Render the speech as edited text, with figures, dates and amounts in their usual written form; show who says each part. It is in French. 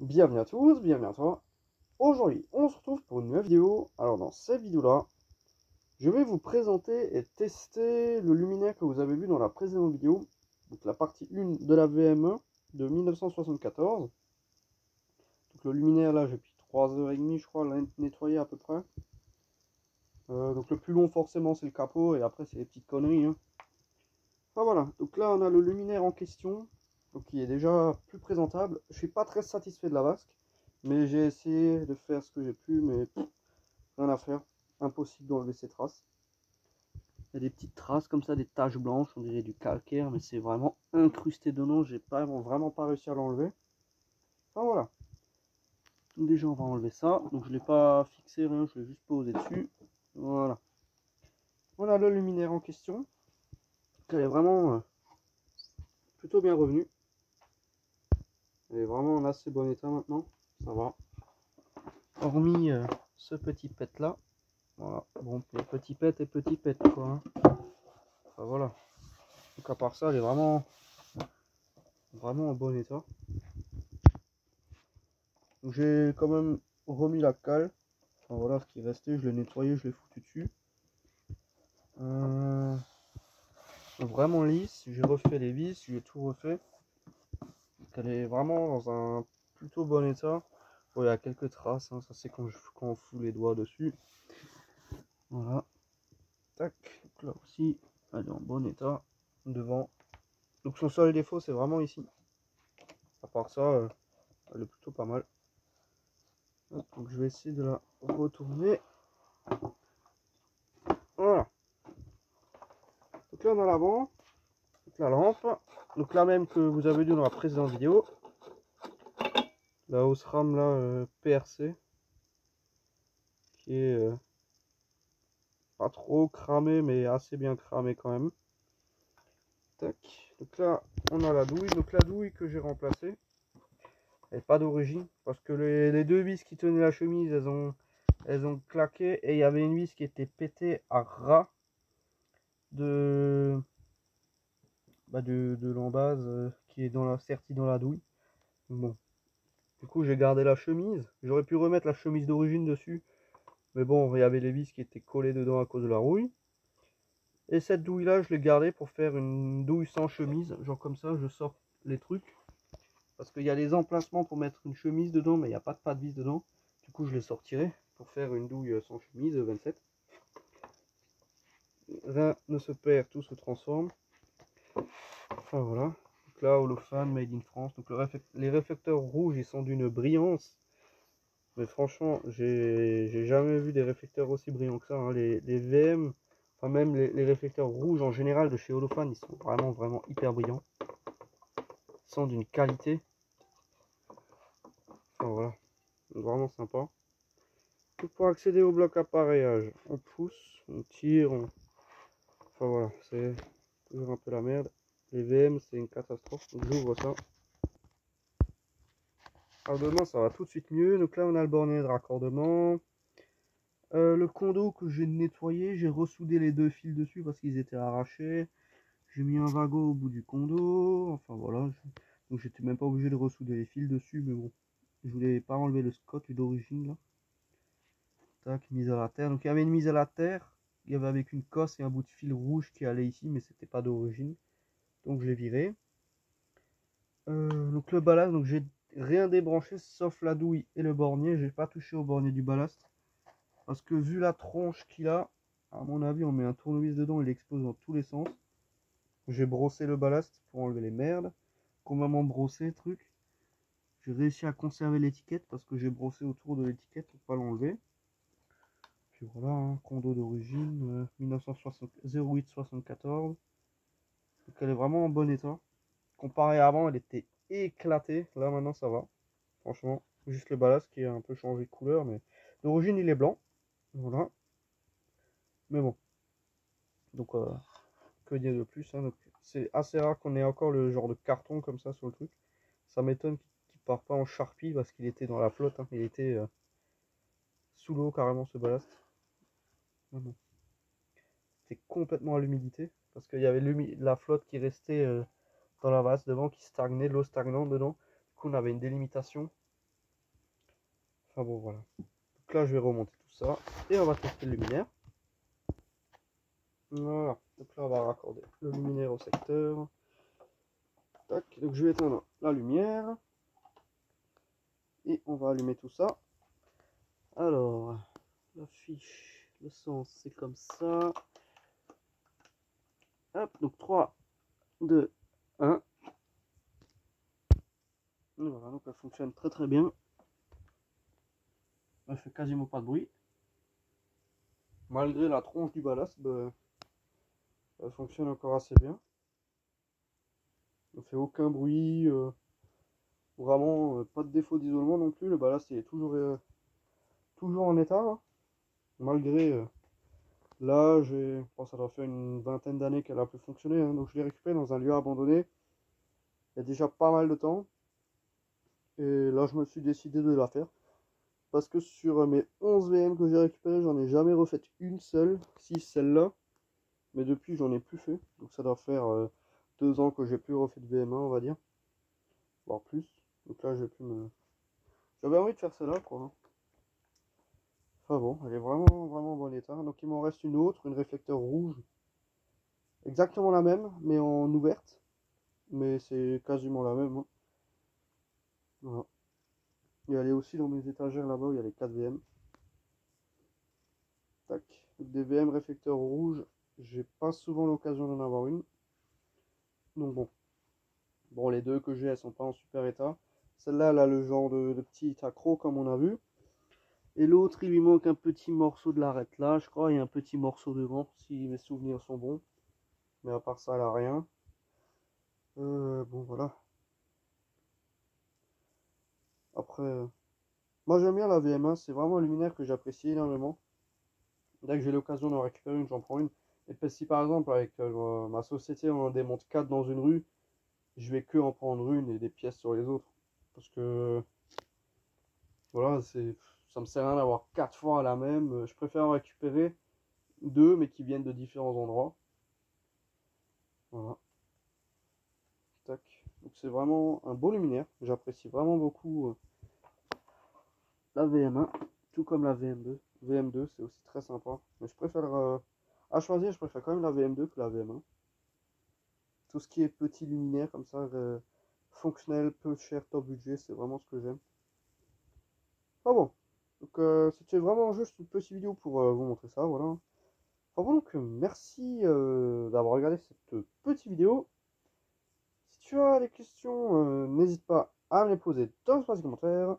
Speaker 1: Bienvenue à tous, bienvenue à toi. Aujourd'hui, on se retrouve pour une nouvelle vidéo. Alors dans cette vidéo-là, je vais vous présenter et tester le luminaire que vous avez vu dans la précédente vidéo. Donc la partie 1 de la VM1 de 1974. Donc le luminaire là, j'ai pris 3h30 je crois, à nettoyer à peu près. Donc le plus long forcément c'est le capot et après c'est les petites conneries. Enfin voilà, donc là on a le luminaire en question. Donc qui est déjà plus présentable. Je suis pas très satisfait de la vasque. Mais j'ai essayé de faire ce que j'ai pu, mais rien à faire. Impossible d'enlever ces traces. Il y a des petites traces comme ça, des taches blanches, on dirait du calcaire, mais c'est vraiment incrusté dedans. J'ai vraiment pas réussi à l'enlever. Enfin voilà. Donc déjà on va enlever ça. Donc je l'ai pas fixé, rien, je l'ai juste posé dessus. Voilà. Voilà le luminaire en question. Elle est vraiment plutôt bien revenue. Elle est vraiment en assez bon état maintenant. Ça va. Hormis ce petit pet là. Voilà. Bon, les petits pets et petits pets quoi. Hein. Enfin voilà. Donc à part ça, elle est vraiment en bon état. J'ai quand même remis la cale. Enfin, voilà ce qui restait, je l'ai nettoyé, je l'ai foutu dessus. Vraiment lisse, j'ai refait les vis, j'ai tout refait. Donc elle est vraiment dans un plutôt bon état. Bon, il y a quelques traces, hein, ça c'est quand on fout les doigts dessus. Voilà. Tac, donc là aussi, elle est en bon état. Devant. Donc son seul défaut c'est vraiment ici. À part ça, elle est plutôt pas mal. Donc je vais essayer de la retourner. Voilà. Donc là on a l'avant, la lampe, donc la même que vous avez vu dans la précédente vidéo, la hausse RAM là PRC, qui est pas trop cramée mais assez bien cramée quand même. Tac. Donc là on a la douille, donc la douille que j'ai remplacée, elle n'est pas d'origine parce que les deux vis qui tenaient la chemise elles ont claqué et il y avait une vis qui était pétée à ras de l'embase qui est sertie dans la douille. Bon, du coup j'ai gardé la chemise, j'aurais pu remettre la chemise d'origine dessus, mais bon il y avait les vis qui étaient collées dedans à cause de la rouille. Et cette douille là je l'ai gardée pour faire une douille sans chemise, genre comme ça je sors les trucs, parce qu'il y a les emplacements pour mettre une chemise dedans mais il n'y a pas de pas de vis dedans, du coup je les sortirai pour faire une douille sans chemise 27. Rien ne se perd, tout se transforme. Enfin voilà. Donc là, Holophane, Made in France. Donc les réflecteurs rouges, ils sont d'une brillance. Mais franchement, j'ai jamais vu des réflecteurs aussi brillants que ça. Hein. Les VM, enfin même les réflecteurs rouges en général de chez Holophane, ils sont vraiment hyper brillants. Ils sont d'une qualité. Enfin voilà. Donc, vraiment sympa. Donc, pour accéder au bloc appareillage, on pousse, on tire, enfin voilà, c'est toujours un peu la merde. Les VM, c'est une catastrophe. Donc j'ouvre ça. Raccordement, ça va tout de suite mieux. Donc là, on a le bornet de raccordement. Le condo que j'ai nettoyé, j'ai ressoudé les deux fils dessus parce qu'ils étaient arrachés. J'ai mis un wagot au bout du condo. Enfin voilà. Donc j'étais même pas obligé de ressouder les fils dessus. Mais bon, je voulais pas enlever le scotch d'origine là. Tac, mise à la terre. Donc il y avait une mise à la terre. Il y avait avec une cosse et un bout de fil rouge qui allait ici, mais c'était pas d'origine. Donc je l'ai viré. Donc le ballast, donc j'ai rien débranché sauf la douille et le bornier. J'ai pas touché au bornier du ballast parce que vu la tronche qu'il a, à mon avis, on met un tournevis dedans, il explose dans tous les sens. J'ai brossé le ballast pour enlever les merdes. Complètement brossé, truc. J'ai réussi à conserver l'étiquette parce que j'ai brossé autour de l'étiquette pour pas l'enlever. Puis voilà, hein, condo d'origine 0874. Donc elle est vraiment en bon état. Comparé à avant, elle était éclatée. Là maintenant ça va. Franchement, juste le ballast qui a un peu changé de couleur, mais d'origine il est blanc. Voilà. Mais bon. Donc que dire de plus, hein. C'est assez rare qu'on ait encore le genre de carton comme ça sur le truc. Ça m'étonne qu'il part pas en charpie parce qu'il était dans la flotte. Hein. Il était sous l'eau carrément ce ballast. Bon. C'était complètement à l'humidité parce qu'il y avait la flotte qui restait dans la vase devant qui stagnait, l'eau stagnante dedans. Du coup on avait une délimitation. Enfin bon, voilà. Donc là, je vais remonter tout ça et on va tester le luminaire. Voilà. Donc là, on va raccorder le luminaire au secteur. Tac. Donc je vais éteindre la lumière et on va allumer tout ça. Alors, la fiche, le sens, c'est comme ça. Hop, donc 3, 2, 1. Et voilà, donc elle fonctionne très très bien. Elle fait quasiment pas de bruit. Malgré la tronche du ballast, bah, elle fonctionne encore assez bien. Elle fait aucun bruit. Vraiment pas de défaut d'isolement non plus. Le ballast il est toujours en état. Hein. Malgré là, ça doit faire une vingtaine d'années qu'elle a pu fonctionner. Hein. Donc je l'ai récupéré dans un lieu abandonné il y a déjà pas mal de temps. Et là, je me suis décidé de la faire. Parce que sur mes 11 VM que j'ai récupéré, j'en ai jamais refait une seule, si celle-là. Mais depuis, j'en ai plus fait. Donc ça doit faire 2 ans que j'ai plus refait de VM1, on va dire. Voire plus. Donc là, j'ai pu me... J'avais envie de faire celle-là, quoi. Hein. Enfin bon, elle est vraiment en bon état. Donc il m'en reste une autre, une réflecteur rouge. Exactement la même, mais en ouverte. Mais c'est quasiment la même. Hein. Voilà. Et elle est aussi dans mes étagères là-bas où il y a les 4 VM. Tac. Donc des VM réflecteurs rouges, j'ai pas souvent l'occasion d'en avoir une. Donc bon. Bon, les deux que j'ai, elles sont pas en super état. Celle-là, elle a le genre de petit accro comme on a vu. Et l'autre, il lui manque un petit morceau de l'arête là, je crois, et un petit morceau devant, si mes souvenirs sont bons. Mais à part ça, elle a rien. Bon, voilà. Après, moi j'aime bien la VM1, c'est vraiment un luminaire que j'apprécie énormément. Dès que j'ai l'occasion d'en récupérer une, j'en prends une. Et puis si par exemple, avec ma société, on en démonte 4 dans une rue, je vais que en prendre une et des pièces sur les autres. Parce que, voilà, ça me sert à rien d'avoir 4 fois la même. Je préfère en récupérer 2, mais qui viennent de différents endroits. Voilà. Tac. Donc c'est vraiment un beau luminaire. J'apprécie vraiment beaucoup la VM1, tout comme la VM2. VM2 c'est aussi très sympa. Mais je préfère, à choisir, je préfère quand même la VM2 que la VM1. Tout ce qui est petit luminaire comme ça, fonctionnel, peu cher, top budget, c'est vraiment ce que j'aime. Ah bon. Donc c'était vraiment juste une petite vidéo pour vous montrer ça, voilà. Enfin bon, donc merci d'avoir regardé cette petite vidéo. Si tu as des questions, n'hésite pas à me les poser dans l'espace des commentaires.